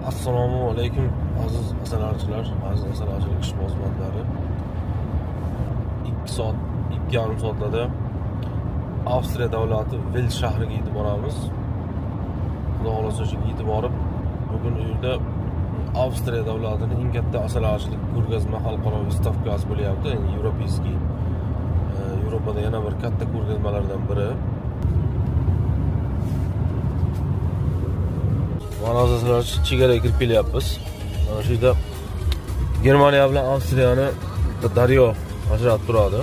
Assalomu alaykum aziz asalarichilar, aziz asalarichilik ishbozlari. 2 soat, 2,5 soatlarda Avstriya davlati Vels shahriga yetib boramiz. Xudo xolasa o'sha yetib borib, bugun u yerda Avstriya davlatining eng katta asalarichilik ko'rgazma xalqaro выставкасы bo'lyapti. Ya'ni Европейский, Yevropada yana bir katta ko'rgazmalardan biri. Mana hozir chegaraga kirib kelyapmiz. Mana shu yerda Germaniya bilan Avstriyani daryo ajratib turadi.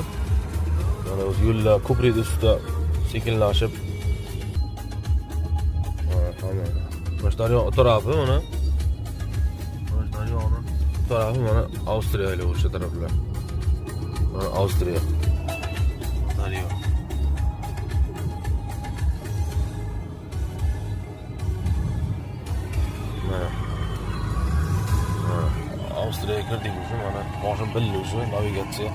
Mana o'z yo'llar ko'prik ustida sekinlashib. Mana daryo tarafi mana. Mana daryoni tarafi mana Avstriya ile o'sha taraflar. Mana Avstriya. Daryo. Avstriyaga kirdik o'sha mana mashina billushi, navigatsiya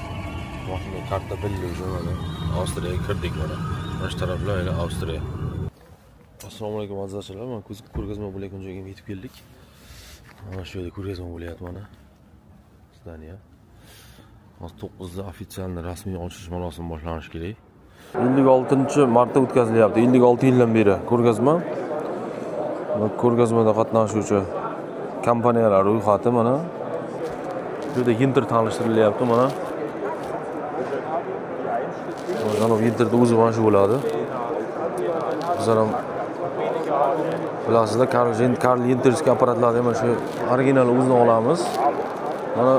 mashina karta billushi mana Avstriyaga kirdik mana. Mana shu taraflar yana Avstriya. Assalomu alaykum azizachilar, mana ko'rgazma bo'layotgan joyga yetib keldik. Mana shu yerda ko'rgazma bo'lyapti mana. Zdaniya. Hozir 9 da ofitsial rasmiy ochilish marosimi boshlanishi kerak. 56-marta o'tkazilyapti. 56 yildan beri ko'rgazma. Ko'rgazmada qatnashuvchi kompaniyalar ro'yxati mana. Bu yerda Hinter tanishtirilyapti mana. Janob Hinterda o'zi mana shu bo'ladi. Bizlar ham bilasizlar, Karl Hinterskiy apparatlarni mana shu original o'zini olamiz. Mana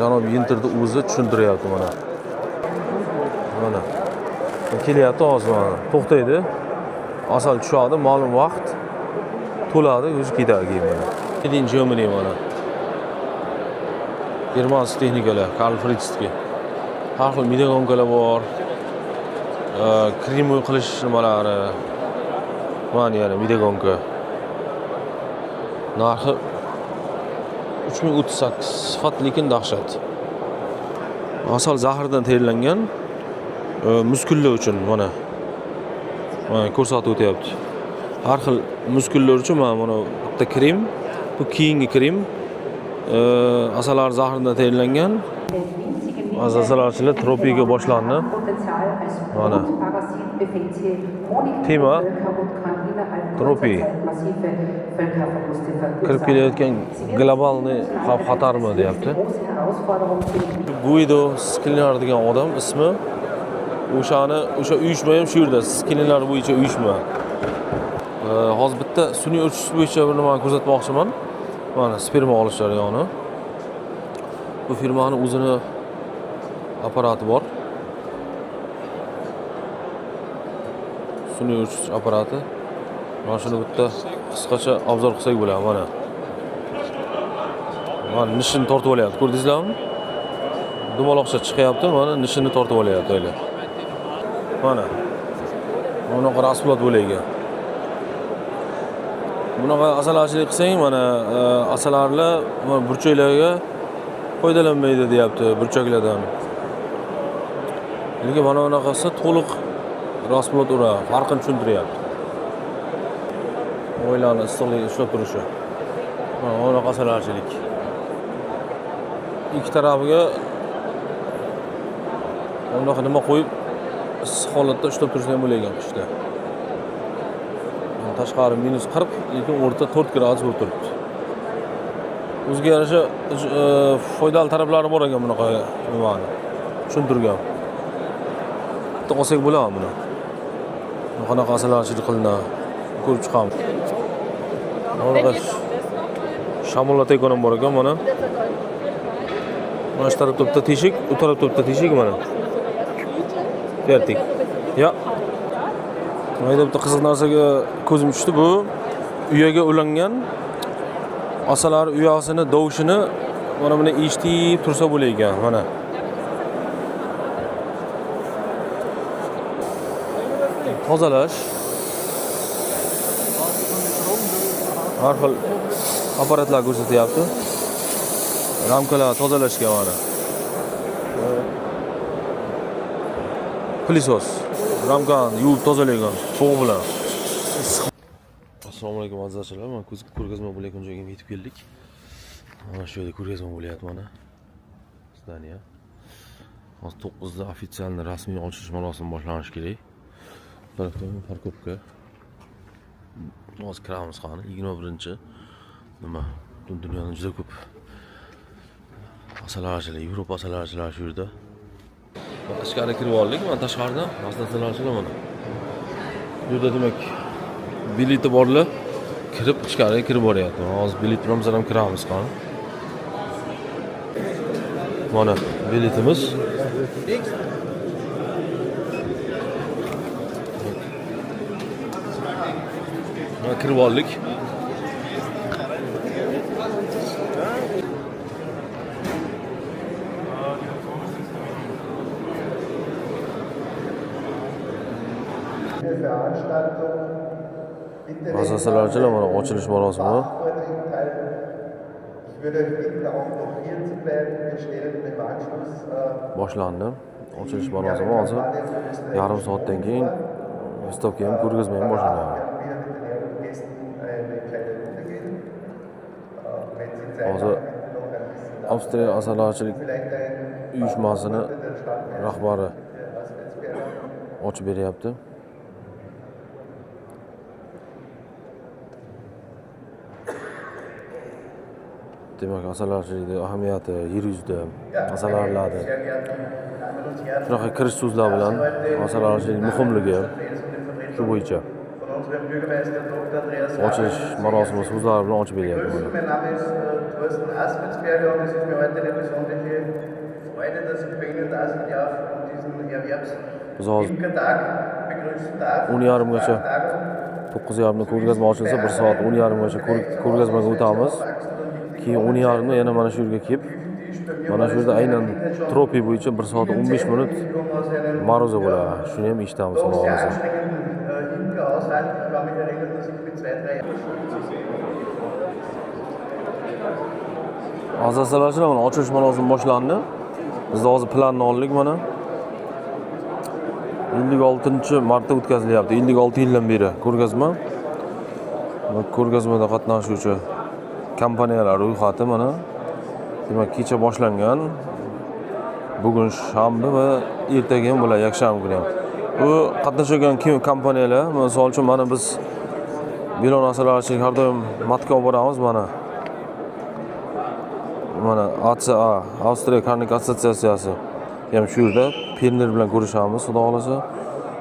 janob Hinterda o'zi tushuntiryapti mana. Mana. Kelyapti hozir mana. To'xtaydi. Asal tushadi, ma'lum vaqt to'ladi, o'zi ketadi mana. Keyin Germany mana. Germansk texnikalar, Karl Fritzskiy. Har xil midagonkalar bor. Krimoy qilish nimalari. Mana yana midagonka. Narxi 3038, sifat lekin dahshat. Asal zahardan tayyorlangan muskullar uchun mana. Mana ko'rsatib o'tyapti. Har xil muskullar uchun mana bitta krem, bu keyingi krem asallar zahridan tayyorlangan. Asallarchilar tropiga boshlandi. Mana. Tema tropi. Kirib kelayotgan globalniy xavf-xatarmi deyapti. Guido Sklinar degan odam ismi. O'sha uyushma ham shu yerda, Sklinar bo'yicha uyushma. Hozir bitta sun'iy o'chish bo'yicha bir nimani ko'rsatmoqchiman. Mana sperma olish jarayoni. Bu firmaning o'zini apparati bor. Sun'iy o'chish apparati. Mana shuni bitta qisqacha obzor qilsak bo'ladi mana. Mana nishini tortib olyapti, ko'rdingizlarmi? Dumaloqcha chiqyapti, mana nishini tortib olyapti o'yla. Mana. Bunaqa rasplot bo'laygan. Bunaqa asalarichilik qilsang, mana asalarlar burchaklarga foydalanmaydi deyapti, burchaklardan. Lekin mana bunaqasi to'liq rasplot ura, farqini tushuntiryapti. O'ylarni issiqlik ushlab turishi. Mana bunaqa asalarichilik. Ikki tarafiga bunaqa nima qo'yib issiq holatda ushlab turishni ham bo'laygan qishda. Tashqari -40, lekin o'rta 4 gradus bo'lib turibdi. O'ziga yarasha foydali taraflari bor ekan bunaqa nimani. Tushuntirgan. Bitta olsak bo'ladimi buni? Qanaqa asalarichilik qilinadi? Ko'rib chiqamiz. Mana shamolat ekonom bor ekan mana. Mana shu tarafda bitta teshik, u tarafda bitta teshik mana. Fertik. Ya. Mayda bitta qiziq narsaga ko'zim tushdi. Bu uyaga ulangan asalar uyasini dovushini mana buni eshitib tursa bo'laygan mana. Tozalash. Har xil apparatlar ko'rsatyapti. Ramkalar tozalashga mana. Pilisos. Ramkani yuvib tozalagan suv bilan. Assalomu alaykum aziz mana ko'rgazma bo'layotgan joyga yetib keldik. Mana shu yerda ko'rgazma bo'lyapti mana. Zdaniya. Hozir 9 da ofitsialni rasmiy ochilish marosimi boshlanishi kerak. Bu tarafda parkovka. Hozir kiramiz qani 21-chi. Nima? Butun dunyoning juda ko'p asalarichilar, Yevropa asalarichilar shu yerda. Ichkari kirib oldik, mana tashqaridan asalarichilar mana. Bu yerda demak bileti borlar kirib ichkariga kirib boryapti. Hozir bilet bilan biz ham kiramiz qani. Mana biletimiz. Mana kirib oldik. Asasalarchilar mana ochilish marosimi. Boshlandi. Ochilish marosimi hozir yarim soatdan keyin vystavka ham ko'rgazma ham boshlanadi. Hozir Avstriya asalarichilik uyushmasini rahbari ochib beryapti. Demak, asalarichilikning ahamiyati yer yuzida asalarilarni shunaqa kirish so'zlar bilan asalarichilik muhimligi shu bo'yicha ochilish marosimi so'zlari bilan ochib beryapti. Biz hozir 10:30gacha 9:30da ko'rgazma ochilsa 1 soat 10:30gacha ko'rgazmaga o'tamiz. Keyin 10:30da yana mana shu yerga kelib, mana shu yerda aynan tropi bo'yicha 1 soat 15 minut ma'ruza bo'ladi. Shuni ham eshitamiz xudo xolasa. Azizalarchilar, mana ochilish marosimi boshlandi. Biz hozir planni oldik mana. 56-marta o'tkazilyapti. 56 yildan beri ko'rgazma. Va ko'rgazmada qatnashuvchi kompaniyalar ro'yxati mana. Demak, kecha boshlangan. Bugun shanba va ertaga ham bo'ladi, yakshanba kuni ham. Bu qatnashgan kompaniyalar, misol uchun mana biz Bilon asalarichilik har doim matga olib boramiz mana. Mana ACA, Avstriya Karnik assotsiatsiyasi ham shu yerda fermer bilan ko'rishamiz, xudo xolasa.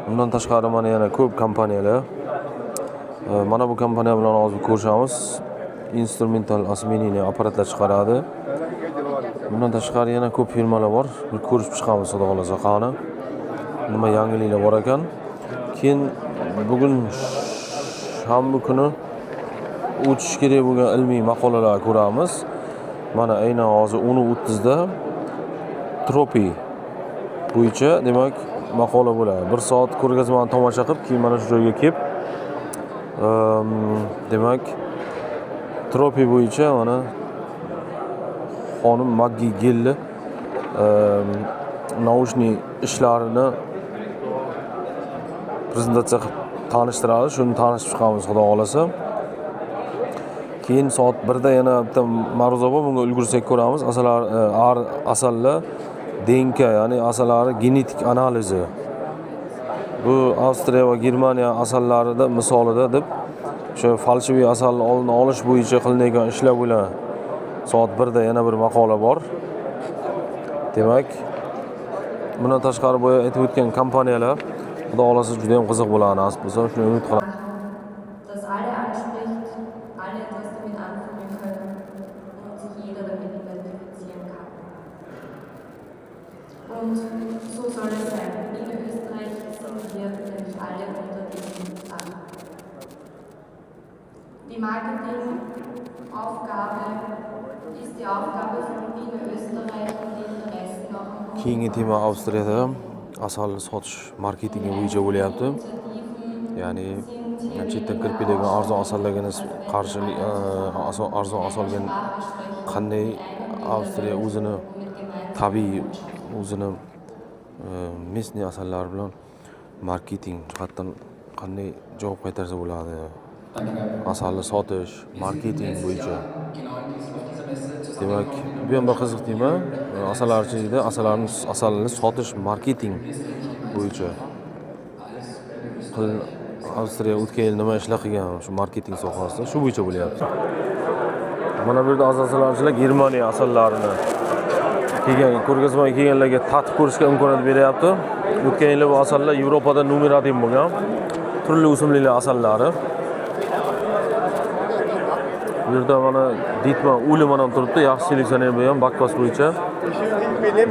Undan tashqari mana yana ko'p kompaniyalar. Mana bu kompaniya bilan hozir ko'rishamiz. Instrumental asmeniniy apparatlar chiqaradi. Bundan tashqari yana ko'p firmalar bor. Bir ko'rib chiqamiz, xudo xolasa qani. Nima yangiliklar bor ekan. Keyin bugun shanba kuni o'tish kerak bo'lgan ilmiy maqolalarni ko'ramiz. Mana aynan hozir 10:30 da tropi bo'yicha demak maqola bo'ladi. 1 soat ko'rgazmani tomosha qilib, keyin mana shu joyga kelib, demak tropi bo'yicha mana xonim Maggi Gelli naushniy ishlarini prezentatsiya qilib tanishtiradi. Shuni tanishib chiqamiz, xudo xolasa. Keyin soat 1 da yana bitta ma'ruza bor, bunga ulgursak ko'ramiz. Asallar DNK, ya'ni asalari genetik analizi. Bu Avstriya va Germaniya asallarida misolida deb o'sha falshiviy asalni oldini olish bo'yicha qilinadigan ishlar bilan soat 1 da yana bir maqola bor. Demak, bundan tashqari boya aytib o'tgan kompaniyalar xudo xolasa juda ham qiziq bo'ladi, nasib bo'lsa, shuni umid qilaman. Und so soll es sein. In Österreich sind wir nämlich alle unter diesem Dach. Die Marketingaufgabe ist die Aufgabe von Wiener Österreich und die Interessen auch im Keyingi tema Avstriyada asalni sotish marketingi bo'yicha bo'lyapti. Ya'ni chetdan kirib keladigan arzon asallarga qarshi arzon asalga qanday Avstriya o'zini tabiiy o'zini mesniy asallar bilan marketing jihatdan qanday javob qaytarsa bo'ladi asalni sotish, marketing bo'yicha. Demak, bu ham bir qiziq tema. Asalarichilikda asalni sotish, marketing bo'yicha. Avstriya o'tgan yil nima ishlar qilgan shu marketing sohasida, shu bo'yicha bo'lyapti. Mana bu yerda asalarichilar Germaniya asallarini ko'rgazmaga kelganlarga tatib ko'rishga imkoniyat beryapti. O'tgan yil bu asallar Yevropada nomer 1 bo'lgan. Turli o'simliklar asallari. Bu yerda mana Dietmar Uhlemann ham turibdi, yaxshi seleksioner bo'lgan bakkos bo'yicha.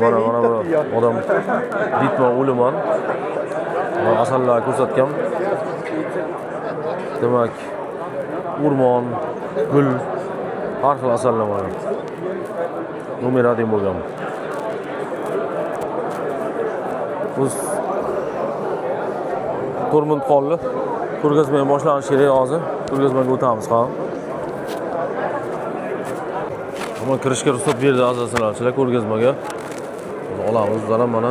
Mana bu odam Dietmar Uhlemann. Asallar ko'rsatgan. Demak, o'rmon, gul, har xil asallar bor. Nomer 1 bo'lgan. Biz Tormund qoldi. Ko'rgazma boshlanishi kerak hozir. Ko'rgazmaga o'tamiz ham. Ammo kirishga ruxsat berdi asosanlarchilar ko'rgazmaga. Olamiz, zaram mana.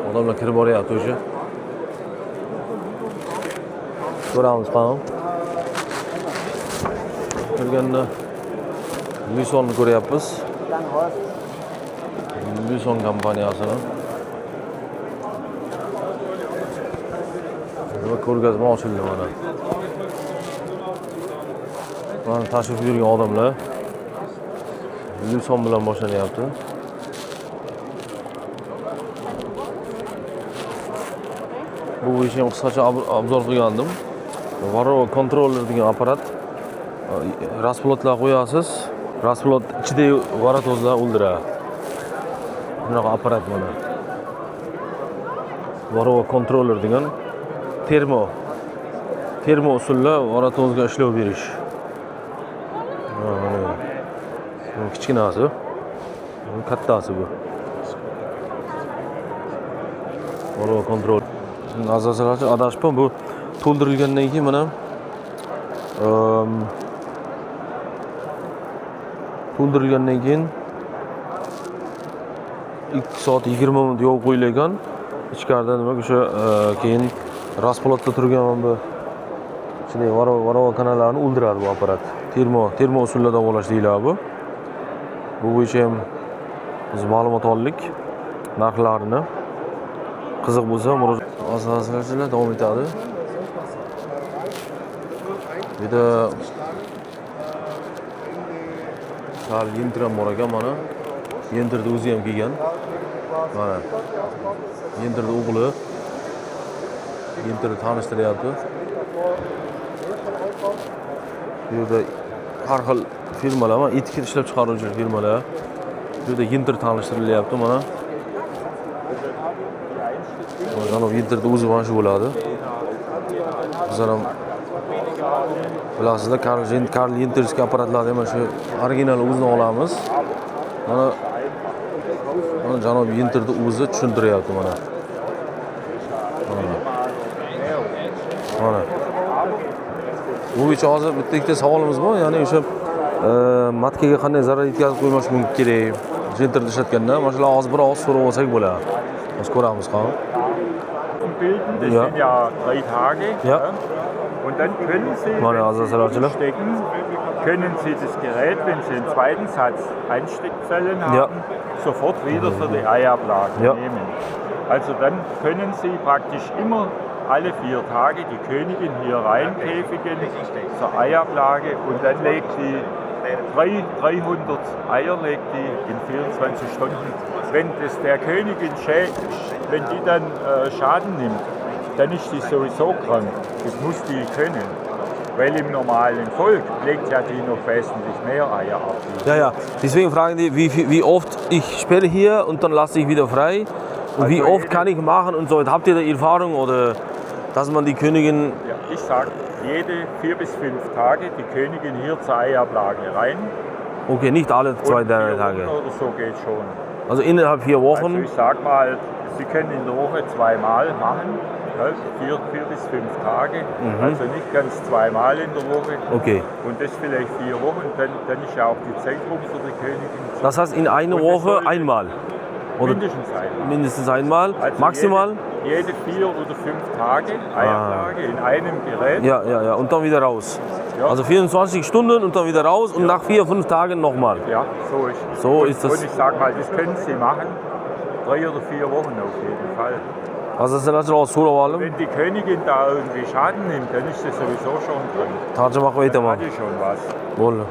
Odamlar kirib boryapti o'sha. Ko'ramiz ham. Kirganda Luisonni ko'ryapmiz. Luison kompaniyasini. Ko'rgazma ochildi mana. Mana tashrif buyurgan odamlar Luison bilan boshlanyapti. Bu ishni qisqacha obzor qilgandim. Varroa kontroller degan apparat. Rasplotlar qo'yasiz. Rasplot ichidagi varatozlar o'ldiradi. Bunaqa apparat mana. Varroa kontroller degan termo usulla varatozga ishlov berish. Bu kichkinasi, bu kattasi bu. Varroa kontrol. Asoslarchi adashib bu to'ldirilgandan keyin mana to'ldirilgandan keyin 2 soat 20 minut yog'ib qo'yilgan. Ichkarida nima o'sha keyin rasplotda turgan bu shunday varroa kanallarni o'ldiradi bu apparat. Termo usulda davolash deyiladi bu. Bu bo'yicha ham biz ma'lumot oldik. Narxlarini qiziq bo'lsa, asosanchilar davom etadi. Bu yerda sal yentram bor ekan mana. Yentirda o'zi ham kelgan. Mana. Yentirda o'g'li. Yentirda tanishtiryapti. Bu yerda har xil firmalar, mana etiket ishlab chiqaruvchi firmalar. Bu yerda Yenter tanishtirilyapti mana. Janob Yenterda o'zi mana shu bo'ladi. Bizlar ham bilasizlar, Karl Yenterskiy apparatlarni mana shu original o'zini olamiz. Mana janob Yenterda o'zi tushuntiryapti mana. Mana. Bu bo'yicha hozir bitta ikkita savolimiz bor, ya'ni o'sha matkaga qanday zarar yetkazib qo'ymash kerak? Yenterda ishlatganda, mana shular hozir bir og'iz so'rab olsak bo'ladi. Biz ko'ramiz ham. Das sind ja 3 Tage. Ja. Und dann können Sie, wenn Sie stecken, können Sie das Gerät, wenn Sie den zweiten Satz Ansteckzellen haben, sofort wieder für die Eiablage nehmen. Also dann können Sie praktisch immer alle 4 Tage die Königin hier reinkäfigen zur Eiablage und dann legt die 300 Eier legt die in 24 Stunden. Wenn das der Königin wenn die dann Schaden nimmt, dann ist die sowieso krank. Das muss die können. Weil im normalen Volk legt ja die noch wesentlich mehr Eier ab. Ja. Deswegen fragen die, wie oft ich sperre hier und dann lasse ich wieder frei. Und wie oft kann ich machen und so. Habt ihr da Erfahrung oder dass man die Königin... Ja, ich sage, jede 4 bis 5 Tage die Königin hier zur Eiablage rein. Okay, nicht alle 2, 3 Tage. Oder so geht schon. Also innerhalb 4 Wochen? Also ich sag mal, Sie können in der Woche 2 Mal machen. 4 bis 5 Tage. Also nicht ganz 2 Mal in der Woche. Okay. Und das vielleicht 4 Wochen. Dann ist ja auch die Zeit rum für die Königin. Das heißt in einer Woche einmal? Oder mindestens einmal. Mindestens einmal? Also Maximal? jede 4 oder 5 Tage Eiablage in einem Gerät. Ja. Und dann wieder raus. Ja. Also 24 Stunden und dann wieder raus und nach 4, 5 Tagen nochmal. Ja, so ist es. So ist das. Und ich sage mal, das können Sie machen, 3 oder 4 Wochen auf jeden Fall. Also das ist auch so, Wenn die Königin da irgendwie Schaden nimmt, dann ist das sowieso schon drin. Tatsache mach weiter Dann mal. hatte ich schon was. Wohl.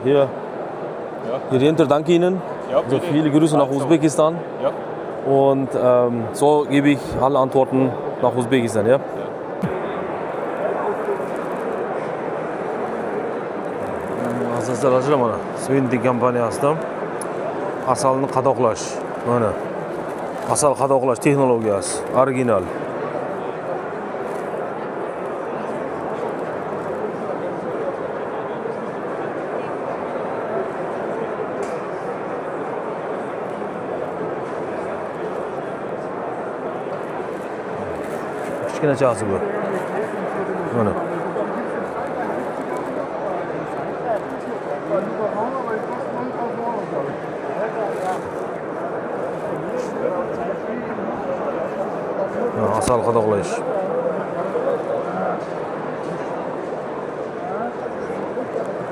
Hier hinter, danke Ihnen. Ja, Also viele Grüße nach Usbekistan. Ja. Und so gebe ich alle Antworten nach Usbekistan. Ja? Asal mana Svinti kompaniyasida asalni qadoqlash. Mana asal qadoqlash texnologiyasi original. Kichkinachasi bu. Mana. Asal qadoqlash.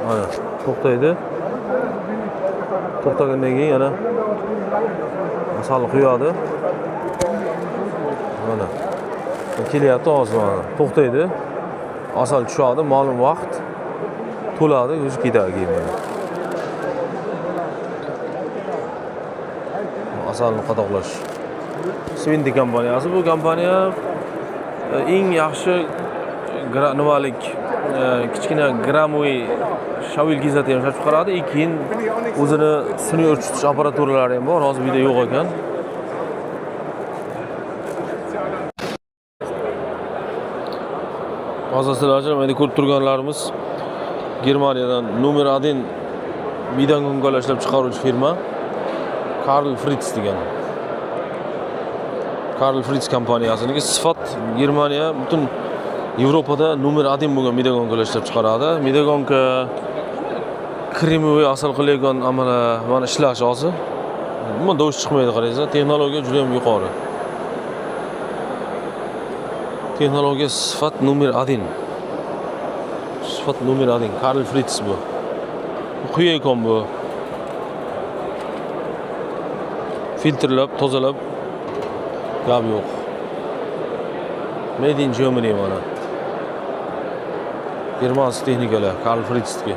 Mana to'xtaydi. To'xtagandan keyin yana asalni quyadi. Mana. Kelyapti hozir mana. To'xtaydi. Asal tushadi, ma'lum vaqt to'ladi, o'zi ketadi keyin. Asalni qadoqlash. Svinti kompaniyasi. Bu kompaniya eng yaxshi nimalik kichkina gramoviy shavil gizat ham ishlab chiqaradi. Keyin o'zini sun'iy urchitish apparaturalari ham bor. Hozir video yo'q ekan. Hozir sizlarga mana ko'rib turganlarimiz Germaniyadan nomer 1 bidan gongolar ishlab chiqaruvchi firma Karl Fritz degan. Karl Fritz kompaniyasining sifat Germaniya butun Yevropada nomer 1 bo'lgan midagonkalar ishlab chiqaradi. Midagonka kremoviy asal qilayotgan amala mana ishlash hozir. Umuman do'sh chiqmaydi qaraysiz, texnologiya juda ham yuqori. Texnologiya sifat nomer 1. Sifat nomer 1 Karl Fritz bu. Quyaykom bu. Filtrlab, tozalab gap yo'q. Made in Germany mana. Germansk texnikalar Karl Fritz'ga.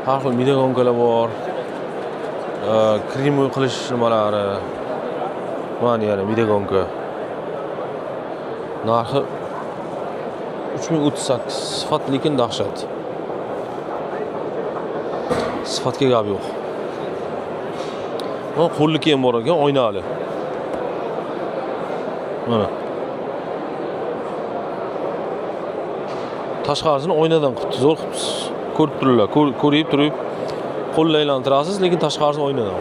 Har xil midagonkalar bor. Kremoviy qilish nimalari. Mana yana midagonka. Narxi 3038. Sifat lekin dahshat. Sifatga gap yo'q. Mana qo'lliki ham bor ekan, oynali. Mana. Tashqarisini oynadan qilibdi, zo'r qilibsiz. Ko'rib turiblar, ko'rib turib qo'lni aylantirasiz, lekin tashqarisi oynadan.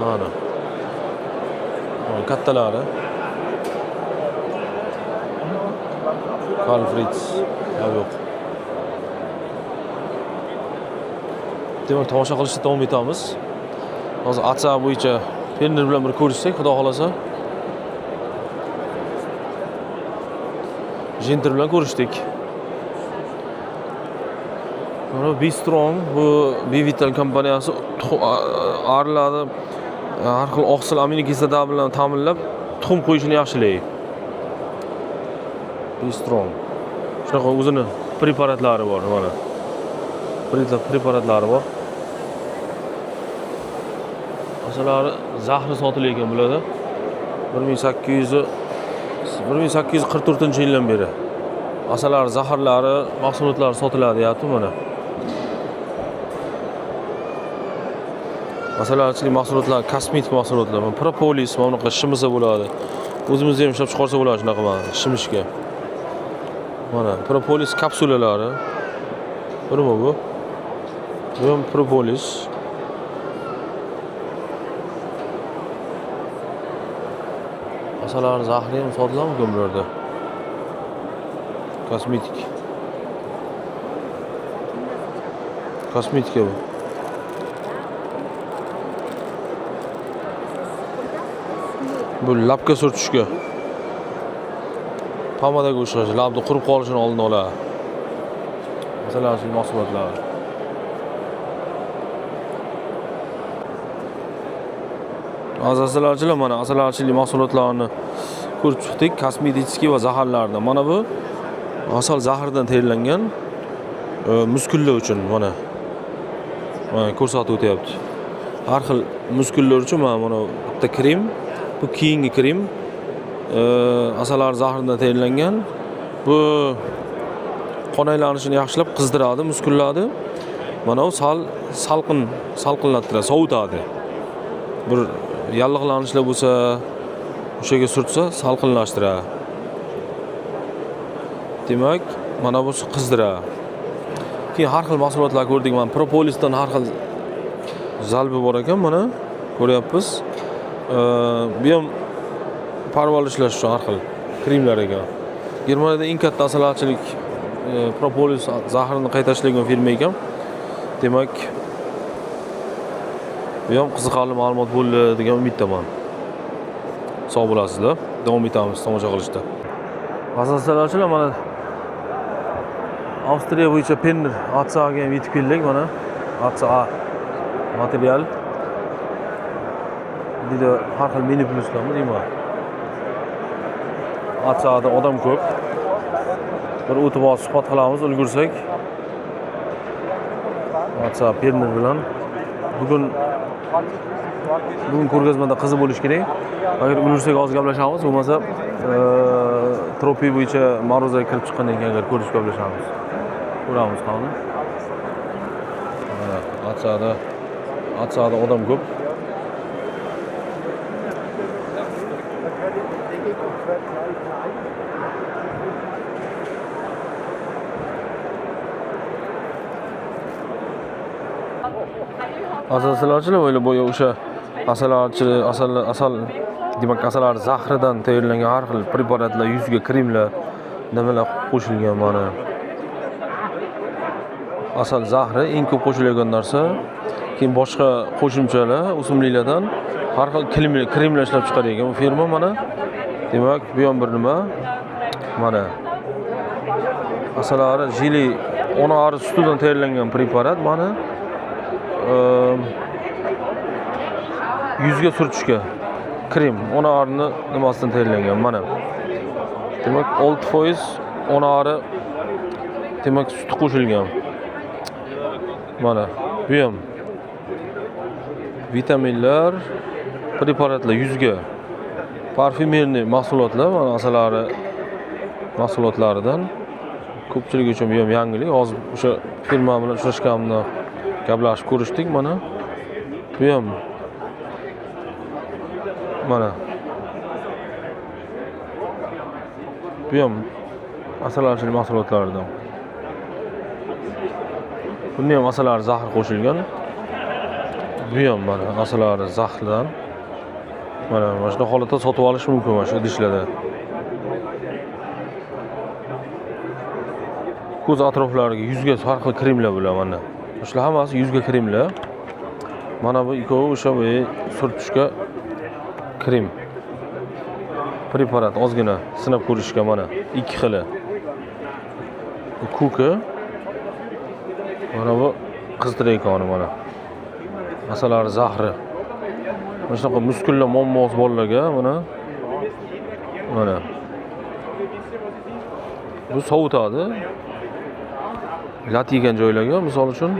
Mana. Mana kattalari. Karl Fritz. Yo'q. Demak, tomosha qilishda davom etamiz. Hozir WhatsApp bo'yicha fermer bilan bir ko'rishsak, xudo xolasa. Jenter bilan ko'rishdik. Mana Bistrong bu Bivital kompaniyasi arilarni har xil oqsil aminokislota bilan ta'minlab tuxum qo'yishini yaxshilaydi. Bistrong. Shunaqa o'zini preparatlari bor mana. Preparatlari bor. Asalari zahri sotilayotgan bo'ladi. 1844-yildan beri asalari zaharlari, mahsulotlari sotiladi, deyapti mana. Masalan, mahsulotlar, kosmetik mahsulotlar, propolis, mana bunaqa shimisa bo'ladi. O'zimizda ham ishlab chiqarsa bo'ladi shunaqa mana shimishga. Mana propolis kapsulalari. Nima bu? Bu ham propolis. Asalari zahri ham sotiladimi bularda? Kosmetik. Kosmetika bu. Bu labga surtishga. Pomadaga o'xshash, labni qurib qolishini oldini oladi. Masalan, shu mahsulotlar. Aziz mana asalarichilik mahsulotlarini ko'rib chiqdik, kosmetik va zaharlardan. Mana bu asal zahardan tayyorlangan muskullar uchun mana ko'rsatib o'tyapti. Har xil muskullar uchun mana bitta krem, bu keyingi krem asallar zahridan tayyorlangan. Bu qon aylanishini yaxshilab qizdiradi, muskullarni. Mana u salqinlattiradi, sovutadi. Bir yallig'lanishlar bo'lsa, o'shaga surtsa salqinlashtiradi. Demak, mana bu qizdiradi. Keyin har xil mahsulotlar ko'rdik. Mana propolisdan har xil zalbi bor ekan, mana ko'ryapmiz. Bu ham parvarishlash uchun har xil kremlar ekan. Germaniyada eng katta asalarichilik propolis zahrini qayta ishlagan firma ekan. Demak, bu ham qiziqarli ma'lumot bo'ldi degan umiddaman. Sog' bo'lasizlar. Davom etamiz tomosha qilishda. Asalarichilar mana Avstriya bo'yicha Penner ATSAga yetib keldik mana. ATSA material. Juda har xil mini pluslarmi deyman. ATSAda odam ko'p. Bir o'tib suhbat qilamiz, ulgursak. ATSA Penner bilan bugun ko'rgazmada qiziq bo'lish kerak. Agar ulgursak hozir gaplashamiz, bo'lmasa tropiy bo'yicha ma'ruzaga kirib chiqqandan keyin agar ko'rishib gaplashamiz. Ko'ramiz qani. ATSAda odam ko'p. Asalarichilar o'ylab bo'yi o'sha asal demak asallar zahridan tayyorlangan har xil preparatlar, yuzga kremlar, nimalar qo'shilgan mana. Asal zahri eng ko'p qo'shilgan narsa. Keyin boshqa qo'shimchalar, o'simliklardan har xil kremlar ishlab chiqargan bu firma mana. Demak, bu ham bir nima? Mana asalari jili onari sutidan tayyorlangan preparat mana. Yuzga surtishga krem, onarni nimasidan tayyorlangan mana. Demak, 6% onari demak suti qo'shilgan. Mana bu ham vitaminlar, preparatlar yuzga, parfyumerniy mahsulotlar, mana asalari mahsulotlaridan ko'pchilik uchun bu ham yangilik. Hozir o'sha firma bilan uchrashganimda gaplashib ko'rishdik mana. Bu ham mana. Bu ham asalarichilik mahsulotlaridan. Bunda ham asallar zahr qo'shilgan. Bu ham mana asallar zahrdan. Mana shunday holatda sotib olish mumkin mana shu idishlarda. Ko'z atroflariga, yuzga har xil kremlar bo'lar mana. Shular hammasi yuzga kremlar. Mana bu ikkovi o'sha surtishga krem. Preparat ozgina sinab ko'rishga mana ikki xili. Kuka. Mana bu qizdireykoni mana. Asallar zahri. Mana shunaqa muskullar muammosi bolalarga mana. Mana. Bu sovutadi. Lat yegan joylarga, misol uchun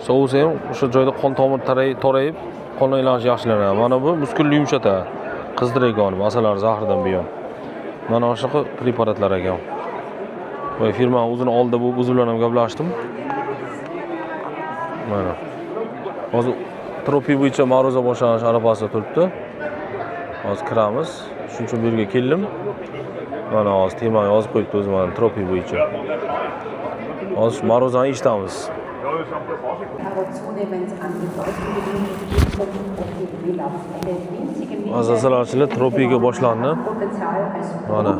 sovutsa ham o'sha joyda qon tomir torayib, qon aylanishi yaxshilanadi. Mana bu muskulni yumshatadi. Qizdireykoni, asallar zahridan bu ham. Mana shunaqa preparatlar ekan. Va firma o'zini oldida bu o'zi bilan ham gaplashdim. Mana. Hozir tropiy bo'yicha ma'ruza boshlanish arafasida turibdi. Hozir kiramiz. Shuning uchun bu yerga keldim. Mana hozir temani yozib qo'yibdi o'zi mana tropiy bo'yicha. Hozir ma'ruzani eshitamiz. Asalarichilar tropiyga boshlandi. Mana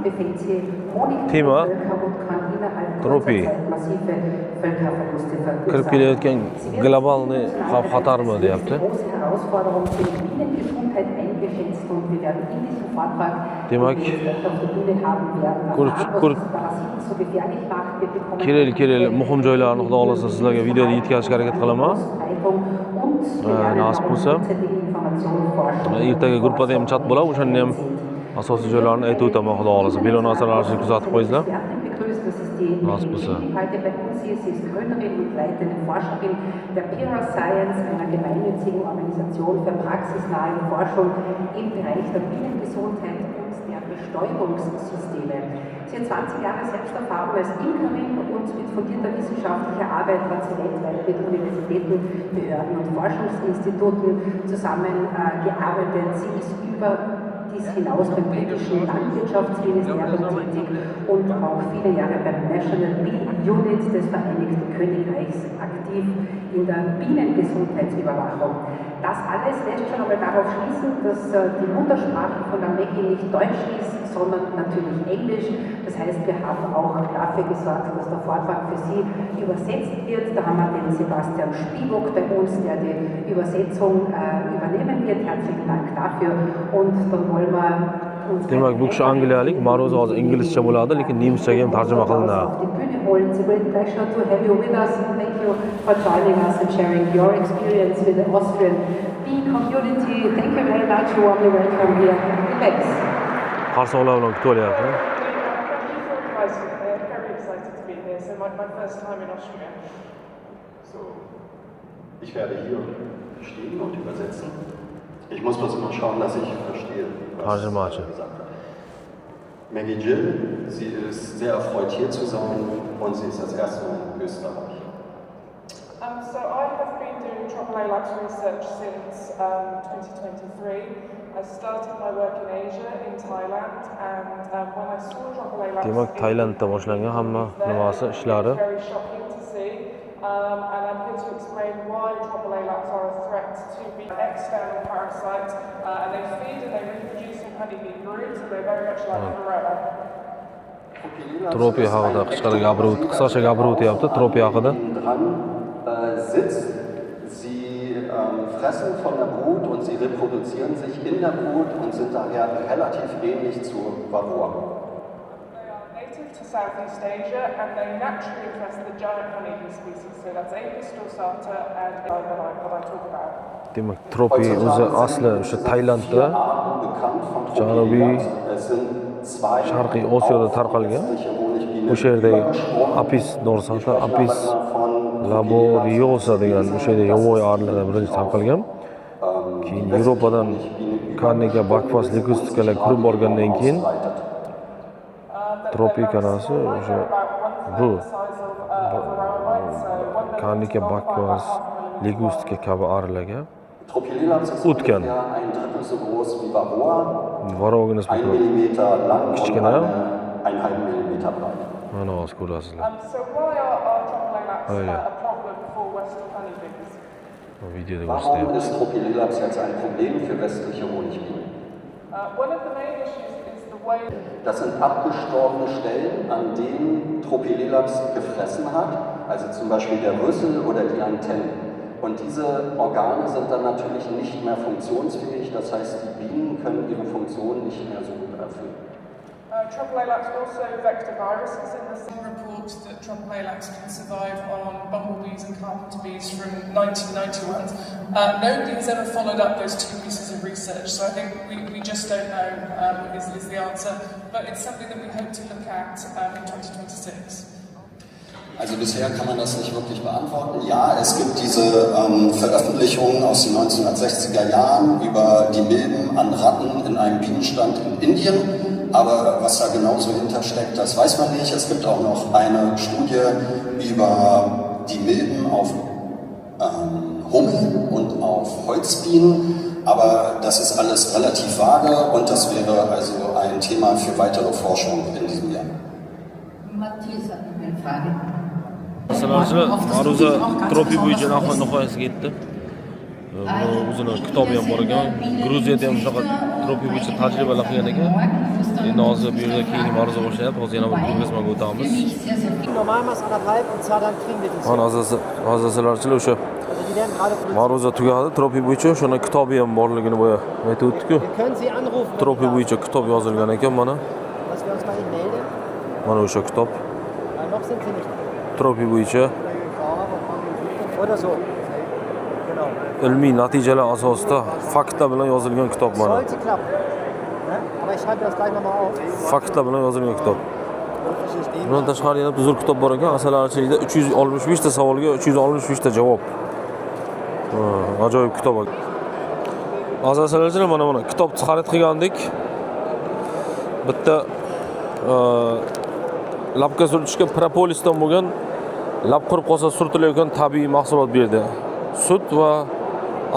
befällt sie Honigvölker Thema und kann innerhalb Tropi. kurzer Zeit massive Völkerverluste kirib verursachen. kelayotgan globalniy xavf-xatarmi deyapti. Große Herausforderung für die Bienengesundheit eingeschätzt und wir werden in diesem Vortrag, Demak, den wir jetzt gleich auf der Bühne haben werden, erfahren, was diese Parasiten so gefährlich macht. Wir bekommen kelayli muhim joylarni xudo xohlasa sizlarga videoda yetkazishga harakat qilaman. Ausbreitung und wir werden Nasib auch bo'lsa, derzeitige Informationen forschen. ertaga gruppada ham chat bo'ladi, o'shanda ham asosiy joylarni aytib o'taman xudo xohlasa. Video narsalarini kuzatib qo'yinglar. Das ist die Nasib bo'lsa. die heute bei uns hier. Sie ist Gründerin und leitende Forscherin der Pira Science, einer gemeinnützigen Organisation für praxisnahe Forschung im Bereich der Bienengesundheit und der Bestäubungssysteme. Sie hat 20 Jahre Selbsterfahrung als Imkerin und mit fundierter wissenschaftlicher Arbeit hat sie weltweit mit Universitäten, Behörden und Forschungsinstituten zusammengearbeitet. Sie ist über dies hinaus beim britischen Landwirtschaftsministerium tätig und auch viele Jahre beim National Bee Unit des Vereinigten Königreichs aktiv in der Bienengesundheitsüberwachung. Das alles lässt schon einmal darauf schließen, dass die Muttersprache von der Maggie nicht Deutsch ist, sondern natürlich Englisch. Das heißt, wir haben auch dafür gesorgt, dass der Vortrag für Sie übersetzt wird. Da haben wir den Sebastian Spivok bei uns, der die Übersetzung übernehmen wird. Herzlichen Dank dafür. Und dann wollen wir uns Demak, bu kishi angliyalik, ma'ruza hozir inglizcha bo'ladi, lekin nemischaga ham tarjima qilinadi. auf die Bühne holen. It's a great pleasure to have you with us. Thank you for joining us and sharing your experience with the Austrian bee community. Thank you very much. Warmly welcome here. Thanks. Qarsoqlar bilan kutib olyapti. Very excited to be here. So my first time in Austria. So, ich werde hier stehen und übersetzen. Ich muss bloß immer schauen, dass ich verstehe, was gesagt hat. Maggie Jill, sie ist sehr erfreut hier zu sein und sie ist das erste Mal in Österreich. So I have been doing Tropalax research since 2023. I started my work in Asia, in Thailand, and when I saw Tropalax, Demak, Tailandda boshlangan hamma nimasi ishlari. very shocking to see. And I'm here to explain why Tropalax are a threat to be an external parasite, and they feed and they reproduce in honeybee brood, so they're very much like Varroa. Tropi haqida qisqacha gapirib, qisqacha gapirib o'tyapti Tropi haqida. Dran sitzt, sie fressen von der Brut und sie reproduzieren sich in der Brut und sind daher relativ ähnlich zu Varroa. Native to Southeast Asia, and they naturally infest the giant honeybee species. So that's Apis dorsata and what I talk about. Demak, Tropi o'zi asli o'sha Tailandda, Janubiy Sharqiy Osiyoda tarqalgan. O'sha yerdagi Apis dorsata, Apis laboriosa degan o'sha yerda yovvoyi arilardan birinchi tarqalgan. Keyin Yevropadan Carnica bakfas ligusticalar kirib borgandan keyin Tropi kanasi o'sha bu Carnica bakfas ligustica kabi arilarga o'tgan. Varroaga nisbatan kichkina. Mana hozir ko'rasizlar. So why are Tropalax Oh, yeah. a problem for Western honeybees? Videoda Warum ko'rsatyapti. ist Tropilelaps jetzt ein Problem für westliche Honigbienen? One of the main issues is the way Das sind abgestorbene Stellen, an denen Tropilelaps gefressen hat, also zum Beispiel der Rüssel oder die Antennen. Und diese Organe sind dann natürlich nicht mehr funktionsfähig, das heißt, die Bienen können ihre Funktion nicht mehr so gut erfüllen. Tropalax also vector viruses in the same report that Tropalax can survive on bumblebees and carpenter bees from 1991. Nobody has ever followed up those two pieces of research, so I think we just don't know is the answer, but it's something that we hope to look at in 2026. Also bisher kann man das nicht wirklich beantworten. Ja, es gibt diese Veröffentlichungen aus den 1960er Jahren über die Milben an Ratten in einem Bienenstand in Indien. Aber was da genau so hintersteckt, das weiß man nicht. Es gibt auch noch eine Studie über die Milben auf Hummeln und auf Holzbienen. Aber das ist alles relativ vage und das wäre also ein Thema für weitere Forschung in diesem Jahr. Matthias hat noch eine Frage. Masalan, ma'ruza Tropi bo'yicha nihoyasiga yetdi. O'zini kitobi ham bor ekan. Gruziyada ham shunaqa tropi bo'yicha tajribalar qilgan ekan. Endi hozir bu yerda keyingi ma'ruza boshlayapti. Hozir yana bir ko'rgazmaga o'tamiz. Normalmaß 1,5 und zwar dann kriegen wir die. Mana azasalarchilar o'sha Also die werden gerade produziert. ma'ruza tugadi, tropi bo'yicha shuna kitobi ham borligini boya aytib o'tdik-ku. Wir können Sie anrufen. wenn Tropi Sie da- bo'yicha kitob yozilgan ekan mana. Dass wir uns bei Ihnen melden. Mana o'sha kitob. Weil noch sind Sie nicht. Tropi bo'yicha Oder so. Genau. ilmiy natijalar asosida faktlar bilan yozilgan kitob mana. Sollte klappen. Ne? Aber ich schreibe das gleich nochmal auf. Faktlar bilan yozilgan kitob. Bundan tashqari yana zo'r kitob bor ekan. Asalarichilikda 365 ta savolga 365 ta javob. Ajoyib kitob. Asalarichilar mana kitob xarid qilgandik. Bitta labga surtishga propolisdan bo'lgan lab qurib qolsa surtilayotgan tabiiy mahsulot berdi. Sut va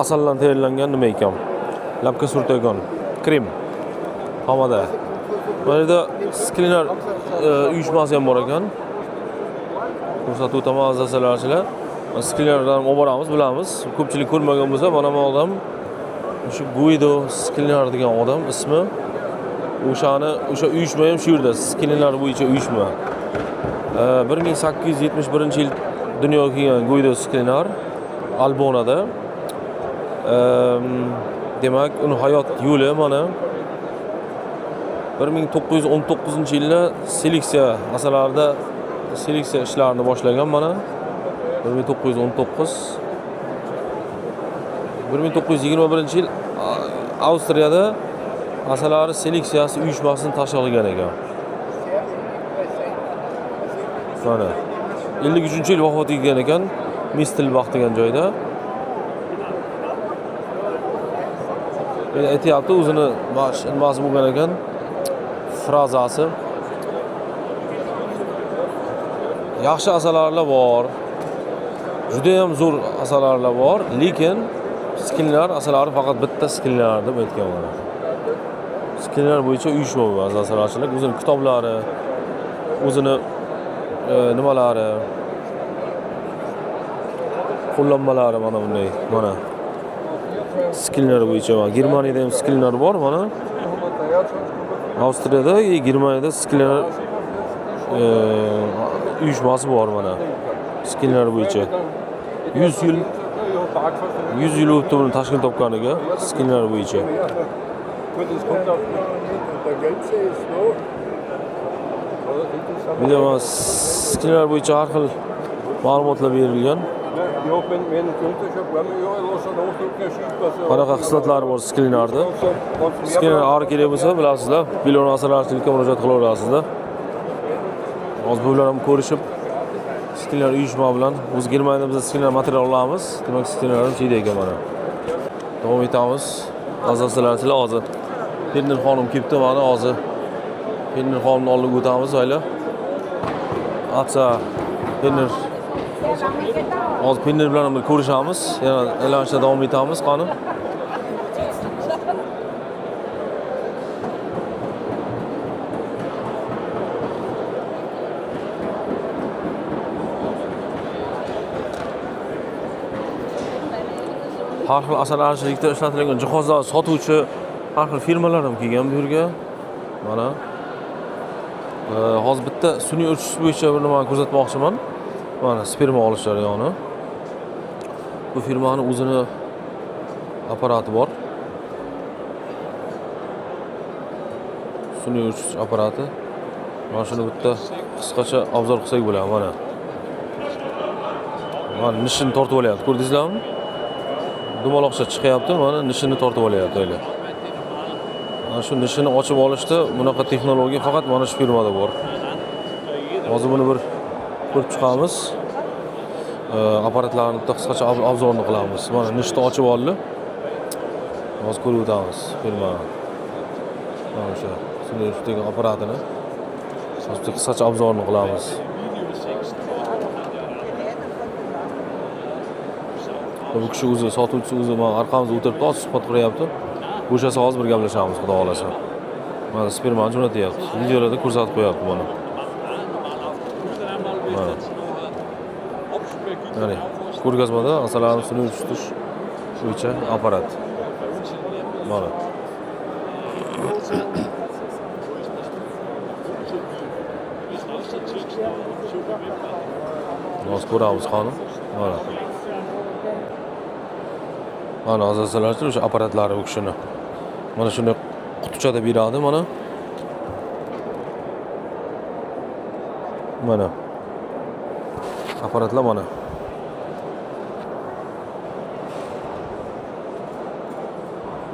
asaldan tayyorlangan nima ekan? Labga surtayotgan krem. Pomada. Mana yerda Sklinar uyushmasi ham bor ekan. Ko'rsatib o'taman azasalarchilar. Sklinardan olib boramiz, bilamiz. Ko'pchilik ko'rmagan bo'lsa, mana bu odam o'sha Guido Sklinar degan odam ismi. O'sha uyushma ham shu yerda, Sklinar bo'yicha uyushma. 1871-yil dunyoga kelgan Guido Sklinar Albonada. Demak, uni hayot yo'li mana 1919-yilda seleksiya masalarida seleksiya ishlarini boshlagan mana 1919. 1921-yil Avstriyada asalari seleksiyasi uyushmasini tashkil qilgan ekan. Mana 53-yil vafot etgan ekan, Mistelbach degan joyda. Aytyapti o'zini nimasi bo'lgan ekan, frazasi. Yaxshi asalarilar bor. Juda ham zo'r asalarilar bor, lekin Sklinar asalari faqat bitta Sklinar deb aytgan mana. Sklinar bo'yicha uyushma bu asalarichilar, o'zining kitoblari, o'zini nimalari, qo'llanmalari mana bunday. Mana Sklinar bo'yicha Germaniyada ham Sklinar bor mana. Avstriyada, Germaniyada Sklinar uyushmasi bor mana. Sklinar bo'yicha 100 yil o'tdi buni tashkil topganiga Sklinar bo'yicha. Video Sklinar bo'yicha har xil ma'lumotlar berilgan. Qanaqa xislatlari bor Sklinarda? Sklinar og'ir kerak bo'lsa, bilasizlar, Bilon asalarichilikka murojaat qilaverasizlar. Hozir bu bilan ham ko'rishib Sklinar uyushma bilan o'z Germaniyada biz Sklinar material olamiz. Demak, Sklinar ham chiyda ekan mana. Davom etamiz. Azasalarchilar hozir Penner xonim kelibdi mana hozir. Penner xonimni oldiga o'tamiz oyla. Atsa Penner hozir Penner bilan ham ko'rishamiz. Yana aylanishda davom etamiz qani. Har xil asalarichilikda ishlatilgan jihozlar sotuvchi har xil firmalar ham kelgan bu yerga. Mana hozir bitta sun'iy o'chish bo'yicha bir nimani ko'rsatmoqchiman. Mana sperma olish jarayoni. Bu firmaning o'zini apparati bor. Sun'iy o'chish apparati. Mana shuni bitta qisqacha obzor qilsak bo'ladi mana. Mana nishini tortib olyapti, ko'rdingizlarmi? Dumaloqcha chiqyapti, mana nishini tortib olyapti o'yla. Mana shu nishini ochib olishda bunaqa texnologiya faqat mana shu firmada bor. Hozir buni bir ko'rib chiqamiz. Apparatlarni qisqacha obzorni qilamiz. Mana nishni ochib oldi. Hozir ko'rib o'tamiz firma. Mana o'sha sun'iy o'chish apparatini hozir qisqacha obzorni qilamiz. Bu kishi o'zi sotuvchi o'zi mana orqamizda o'tiribdi, hozir suhbat quryapti. Bo'shasa hozir bir gaplashamiz, xudo xolasa. Mana spermani jo'natyapti. Videolarda ko'rsatib qo'yapti mana. Mana. Mana ko'rgazmada asallarni sun'iy o'chish bo'yicha apparat. Mana. Hozir ko'ramiz qani. Mana azizalar, o'sha apparatlari u kishini. Mana shuni qutichada beradi mana. Mana. Apparatlar mana.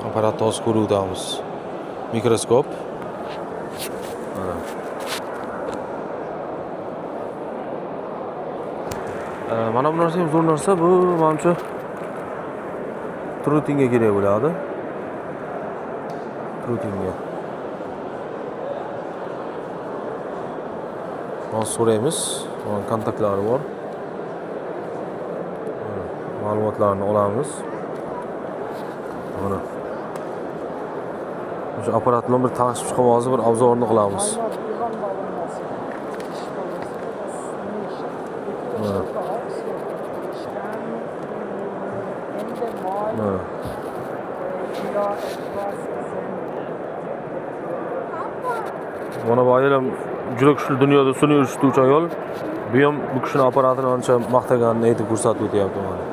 Apparatni hozir ko'ruvdamiz. Mikroskop. Mana. Mana bu narsa ham zo'r narsa. Bu menimcha Trutinga kerak bo'ladi. Trutinga. Hozir so'raymiz. Kontaktlari bor. Ma'lumotlarni olamiz. Mana. O'sha apparat bilan bir tanishib chiqib hozir bir obzorni qilamiz. Mana bu ayol juda kuchli dunyoda sun'iy eshituvchi ayol. Bu ham bu kishini apparatini ancha maqtaganini aytib ko'rsatib o'tyapti mana.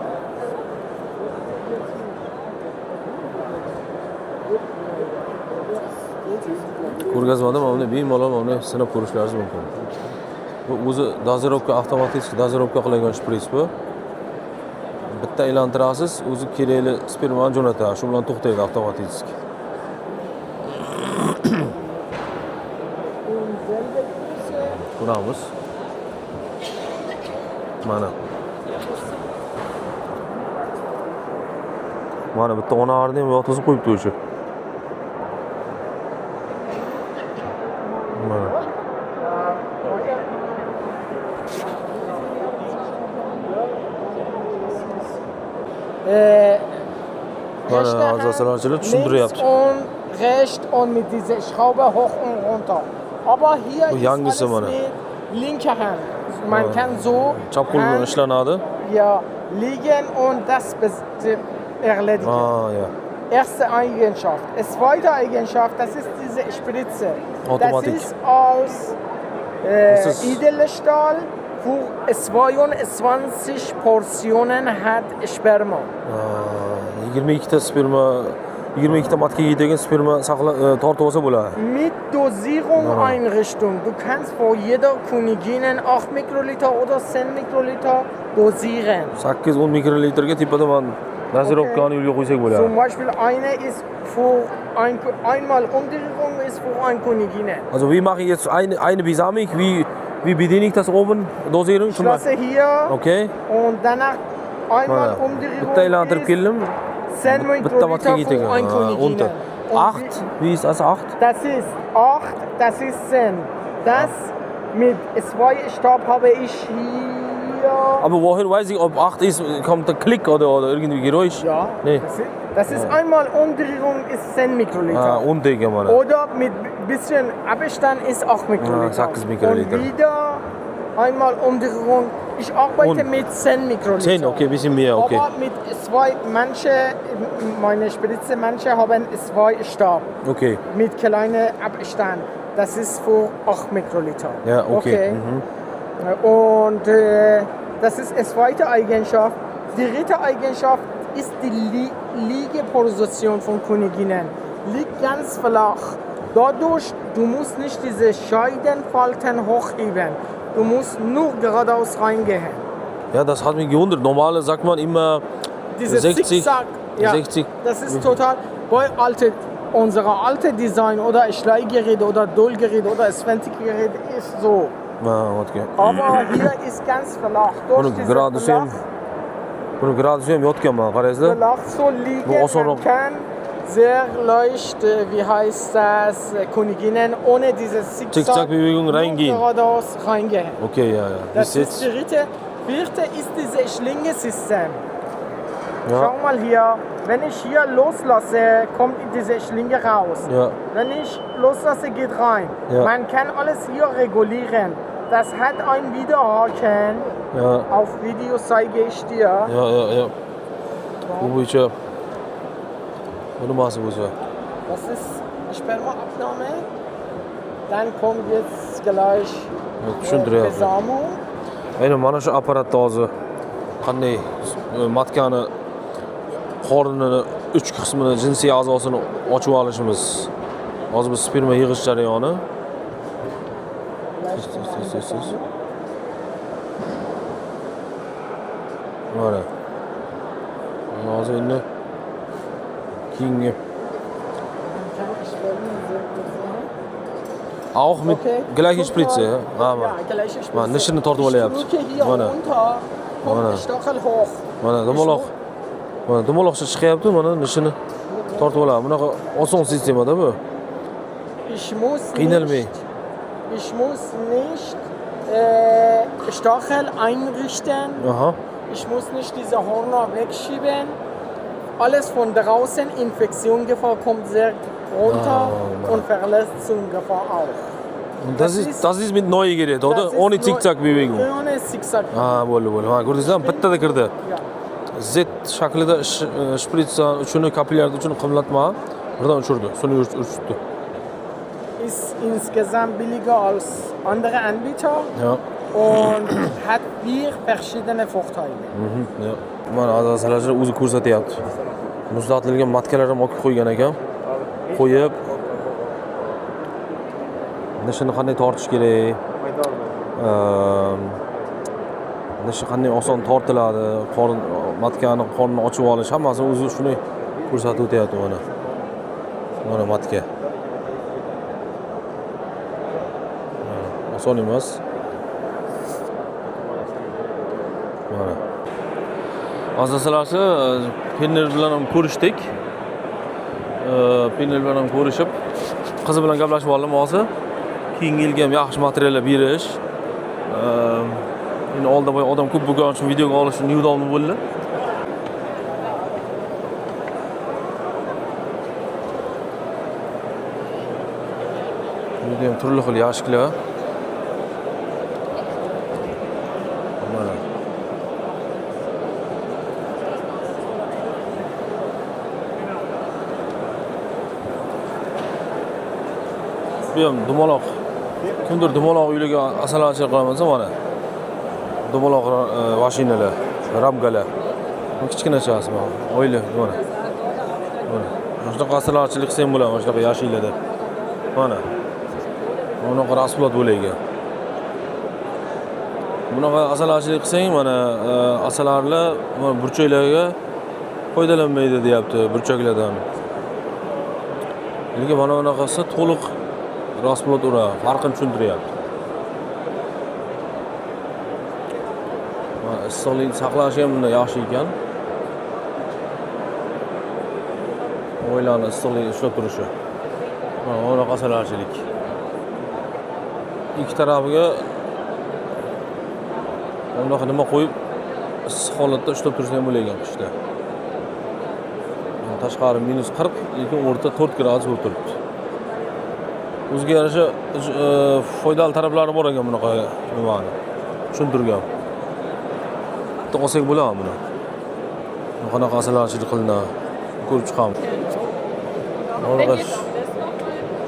Ko'rgazmada mana bemalol mana sinab ko'rishlaringiz mumkin. Bu o'zi dozirovka avtomatik dozirovka qilingan shprits bu. Bitta aylantirasiz, o'zi kerakli spermani jo'natadi. Shu bilan to'xtaydi avtomatik. Ko'ramiz. Mana. Mana bitta onalarni ham yotqizib qo'yibdi o'sha. Mana. Mana azizalarchilar tushuntiryapti. Recht und mit dieser Schraube hoch und runter. Aber hier Bu ist yangisi alles mana. mit linker Hand. Man kann so Chap qo'l bilan ishlanadi. ja, liegen und das erledigen. Ja. Erste Eigenschaft. Zweite Eigenschaft, das ist diese Spritze. Automatik. Das ist aus Edelstahl, wo 22 Portionen hat Sperma. 22 ta sperma, 22 ta matkaga yetadigan sperma tortib olsa bo'ladi. Mit Dosierung-Einrichtung. Du kannst vor jeder Königin 8 Mikroliter oder 10 Mikroliter dosieren. 8-10 mikrolitrga tepada man dozirovkani yo'lga qo'ysak bo'ladi. Zum Beispiel eine ist für einmal Umdrehung ist für eine Königin. Also wie mache ich jetzt eine Bisamik? Wie bediene ich das oben? Dosierung Ich lasse hier Okay. und danach einmal Umdrehung Bitta aylantirib keldim. 10 Bitta matkaga Mikroliter für eine yetagan. Königin. 8. Wie ist das 8? Das ist 8, das ist 10. Das mit 2 Stab habe ich hier. Aber woher weiß ich, ob 8 ist? Kommt der Klick oder irgendwie Geräusch? Ja, Nee. das ist einmal Umdrehung ist 10 Mikroliter. Umdrehen mal. Oder mit bisschen Abstand ist 8 Mikroliter. 6 Mikroliter. Und wieder einmal Umdrehung. Ich arbeite mit 10 Mikroliter. 10, okay, bisschen mehr, okay. Aber mit 2, meine Spritze, manche haben 2 Stab. Okay. Mit kleinem Abstand. Das ist für 8 Mikroliter. Ja, okay. Und das ist die zweite Eigenschaft. Die dritte Eigenschaft ist die Liegeposition von Königinnen. Liegt ganz flach. Dadurch, du musst nicht diese Scheidenfalten hochheben. Du musst nur geradeaus reingehen. Ja, das hat mich gewundert. Normal sagt man immer Diese 60, Zickzack, ja, 60. Das ist total bei unserer alte Design oder Schleiergerät oder Dollgerät oder Sventikgerät ist so. Okay. Aber hier ist ganz flach. Durch diese Buni gradusga ham yotganman, qaraysizlar. flach so liegen. Man kann sehr leicht, wie heißt das, Königinnen ohne dieses Zickzack-Bewegung reingehen. Geradeaus reingehen. Okay, ja. Das ist die dritte. Vierte ist dieses Schlingesystem. Ja. Schau mal hier, wenn ich hier loslasse, kommt diese Schlinge raus. Ja. Wenn ich loslasse, geht rein. Ja. Man kann alles hier regulieren. Das hat ein Widerhaken. Ja. Auf Video zeige ich dir. Ja. Bu bo'yicha nimasi o'zi? Das ist Spermaabnahme. Dann kommt jetzt gleich tushuntiryapti. Bezamo. Aynan mana shu apparatda hozir qanday matkani qornini 3 qismini jinsiy a'zosini ochib olishimiz. Hozir bu sperma yig'ish jarayoni. Mana. Hozir endi keyingi auch mit gleiche Spritze, ja? Ja, gleiche Spritze. Mana nishini tortib olyapti. Ich drücke hier Mana. runter, kommt der Stachel hoch. Mana dumaloqcha chiqyapti, mana nishini tortib oladi. Bunaqa oson sistemada bu. Ich muss Qiynalmay. nicht Stachel einrichten. Aha. Ich muss nicht diese Hörner wegschieben. Alles von draußen, Infektionsgefahr kommt sehr runter und Verletzungsgefahr auch. Und das ist mit neue Gerät, oder? Ohne Zickzack-Bewegung. Ohne Zickzack. Ha, bo'ldi. Ha, ko'rdingizmi? Bittada kirdi. Z shaklida shpritsa uchun kapillyarni uchun qimmatma. Birdan uchirdi. Suni urchitdi. Ist insgesamt billiger als andere Anbieter Ja. und hat 4 verschiedene Vorteile. Ja. Mana azasalarni o'zi ko'rsatyapti. Muzlatilgan matkalarni olib qo'ygan ekan. Qo'yib nishini qanday tortish kerak? Nishi qanday oson tortiladi? Matkani qornini ochib olish hammasini o'zi shuni ko'rsatib o'tyapti mana. Mana matka. Oson emas. Mana. Azasalarni Penner bilan ham ko'rishdik. Penner bilan ham ko'rishib, qizi bilan gaplashib oldim hozir. Keyingi yilga ham yaxshi materiallar berish. Endi oldida boy odam ko'p bo'lgani uchun videoga olish neudobli bo'ldi. Bunga ham turli xil yashiklar. Mana. Bu ham dumaloq. Kimdir dumaloq uylarga asalarichilik qilamansa mana. Dumaloq mashinalar, ramgalar. Bu kichkinachasi mana. Oila mana. Mana. Shunaqa asalarichilik qilsam bo'ladi, shunaqa yashiklarda. Mana. Bunaqa rasplot bo'layga. Bunaqa asalarichilik qilsang, mana asalarlar mana burchaklarga foydalanmaydi deyapti, burchaklardan. Lekin mana bunaqasi to'liq rasplot ura, farqini tushuntiryapti. Mana issiqlikni saqlash ham bunda yaxshi ekan. Oilani issiqlikni ushlab turishi. Mana bunaqa asalarichilik. Ikki tarafiga unaqa nima qo'yib issiq holatda ushlab tursa ham bo'lagan qishda. Tashqari -40, lekin o'rta 4 gradus bo'lib turibdi. O'ziga yarasha foydali taraflari bor ekan bunaqa nimani tushuntirgan. Bitta olsak bo'ladimi buni? Qanaqa asalarichilik qilinadi ko'rib chiqamiz. Mana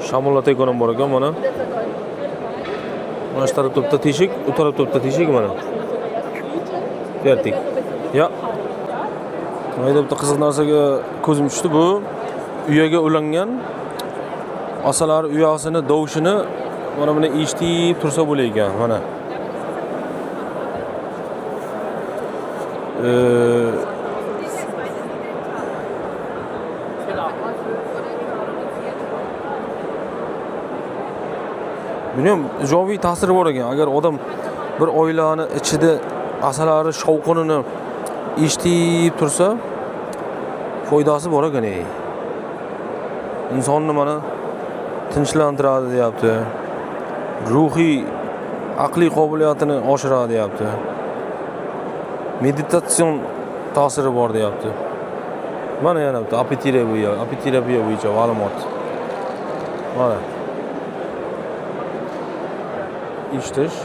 shamolat ekonom bor ekan mana. Mana shu tarafda bitta teshik, u tarafda bitta teshik mana. Fertik. Ya. Mayda bitta qiziq narsaga ko'zim tushdi bu. Uyaga ulangan asalar uyasini dovushini mana buni eshitib tursa bo'laygan mana. Buning ijobiy ta'siri bor ekan. Agar odam bir oilani ichida asalari shovqinini eshitib tursa, foydasi bor ekan. Insonni mana tinchlantiradi deyapti. Ruhiy, aqliy qobiliyatini oshiradi deyapti. Meditatsion ta'siri bor deyapti. Mana yana bitta apiterapiya bo'yicha ma'lumot. Mana. Eshitish.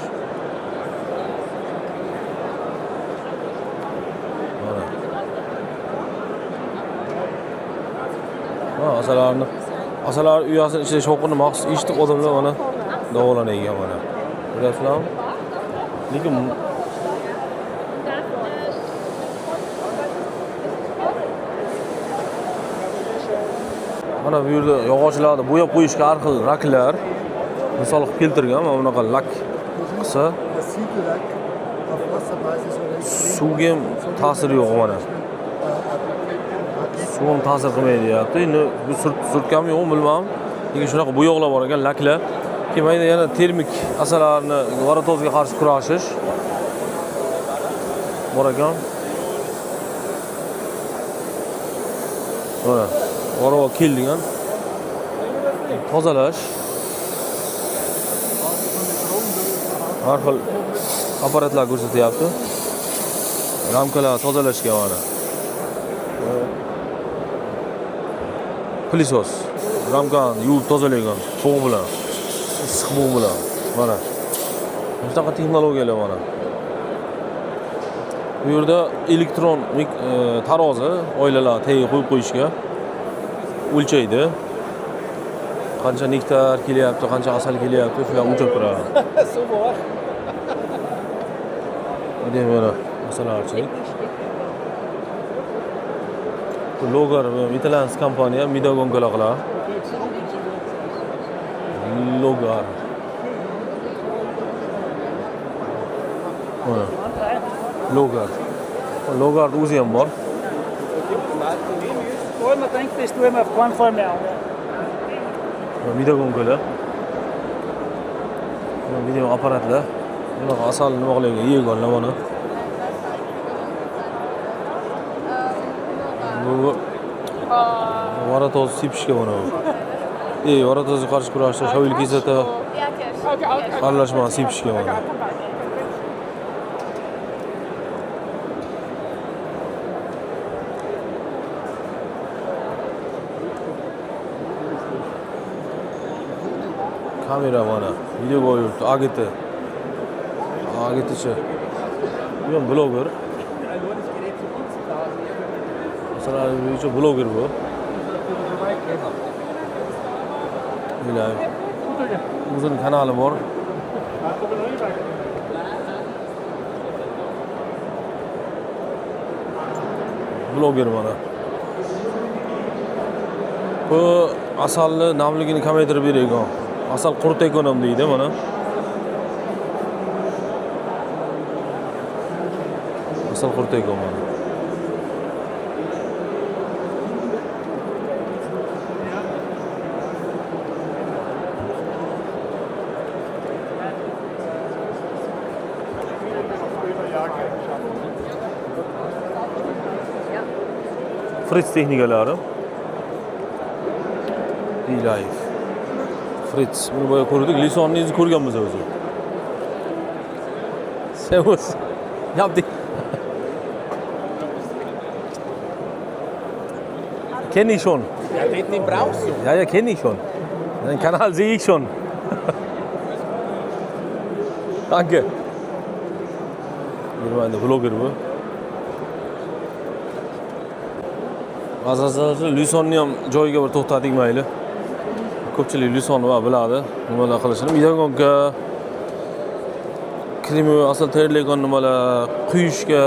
Mana. Asalar uyasini ichida shovqinni maxsus eshitib odamlar mana davolanadigan mana. ko'ryapsizlarmi? Lekin mana bu yerda yog'ochlarni bo'yab qo'yishga har xil raklar misol qilib keltirgan. Mana bunaqa lak qilsa suvga ham ta'siri yo'q mana. Suv ham ta'sir qilmaydi deyapti. Endi bu surtgami yo'qmi bilmadim. Lekin shunaqa bo'yoqlar bor ekan, laklar. Keyin mayda yana termik asallarni varatozga qarshi kurashish bor ekan. Mana Orava keldigan tozalash har xil apparatlar ko'rsatyapti. Ramkalar tozalashga mana. Pilisos. Ramkani yuvib tozalaydigan bug' bilan, issiq bug' bilan. Mana. Shunaqa texnologiyalar mana. Bu yerda elektron tarozi oilalar tagiga qo'yib qo'yishga o'lchaydi. Qancha nektar kelyapti, qancha asal kelyapti, shular o'lchab turadi. Mana masalanchi. Logar Italian kompaniya Midagonkalar qilar. Logar. Mana. Logar o'zi ham bor. Midagonkalar. Mana video apparatlar. Bunaqa asal nima qilayotgan yeganlar mana. Bu varatoz sepishga mana. Varatozga qarshi kurashda shavil kislota aralashma sepishga mana. Kamera mana. Video ko'ryapti. AGT-chi. Bu ham bloger. Masalan, bu bloger bu. Bilay. O'zining kanali bor. Bloger mana. Bu asalni namligini kamaytirib beradigan. Asal qurtayotgan ham deydi mana. Asal qurtayotgan mana. Fritz texnikalari. D-Life. Fritz. Buni boya ko'rdik. Lisonningizni ko'rganmiz o'zi. Servus. Yapdik. Kenne ich schon. Ja, den brauchst du. Ja, kenne ich schon. Den Kanal sehe ich schon. Danke. Bir vlogger bu. Asosiysi Lisonni ham joyiga bir to'xtadik mayli. Ko'pchilik Lisonni va biladi. Nimalar qilishini. Midagonka kremi asal tayyorlaydigan nimalar, quyishga,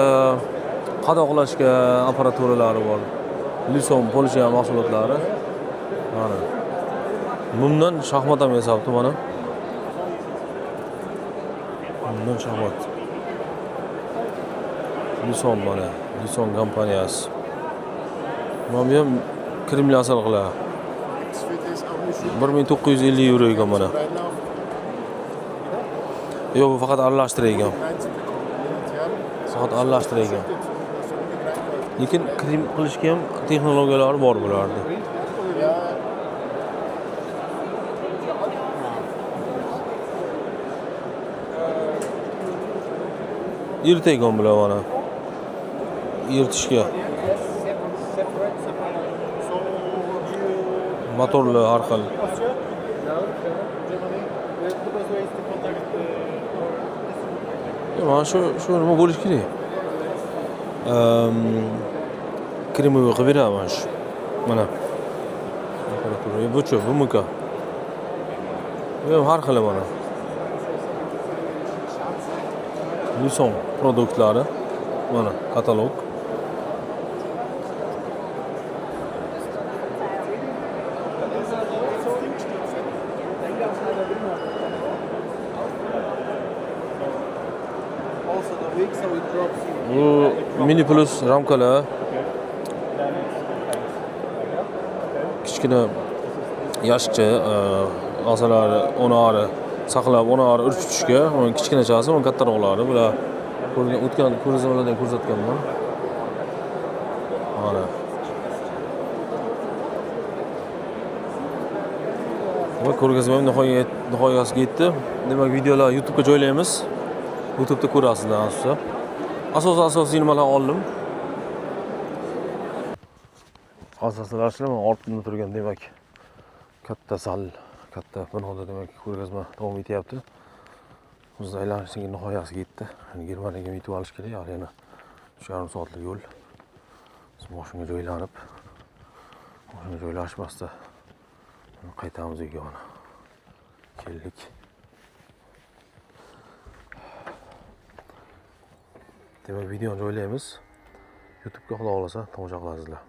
qadoqlashga apparaturalari bor. Lison polsha mahsulotlari. Mana. Bundan shaxmat ham yasabdi mana. Bundan shaxmat. Lison mana. Lison kompaniyasi. Mana bu ham kremli asal qiladi. 1950 euro ekan mana. Yo'q, bu faqat aralashtiraygan. Faqat aralashtiraygan. Lekin krem qilishga ham texnologiyalari bor bularda. Yirtaygan bular mana. Yirtishga. Motorli har xil. Mana shu nima bo'lish kerak? Kremoviy qilib beraman shu. Mana. Bu-chi, bu muka. Bu har xil mana. Lison produktlari. Mana katalog. Bu Mini Plus ramkalar. Kichkina yoshcha asalari onari saqlab, onari urch tutishga, uni kichkinachasi, uni kattaroqlari bular o'tgan ko'rgazmalardan ko'rsatganman. Mana. Va ko'rgazmam nihoyasiga yetdi. Demak, videolar YouTube'ga joylaymiz. YouTube'da ko'rasizlar asosda. Asosiy nimalar oldim. Asoslar ortimda turgan demak katta sal, katta binoda demak ko'rgazma davom etyapti. Bizni aylanishning nihoyasiga yetdi. Germaniyaga yetib olish kerak, yana 3,5 soatlik yo'l. Biz mashinaga joylanib, mashinaga joylashmasda qaytamiz uyga mana. Keldik. Demak, videoni joylaymiz. YouTube'ga xudo xolasa tomosha qilasizlar.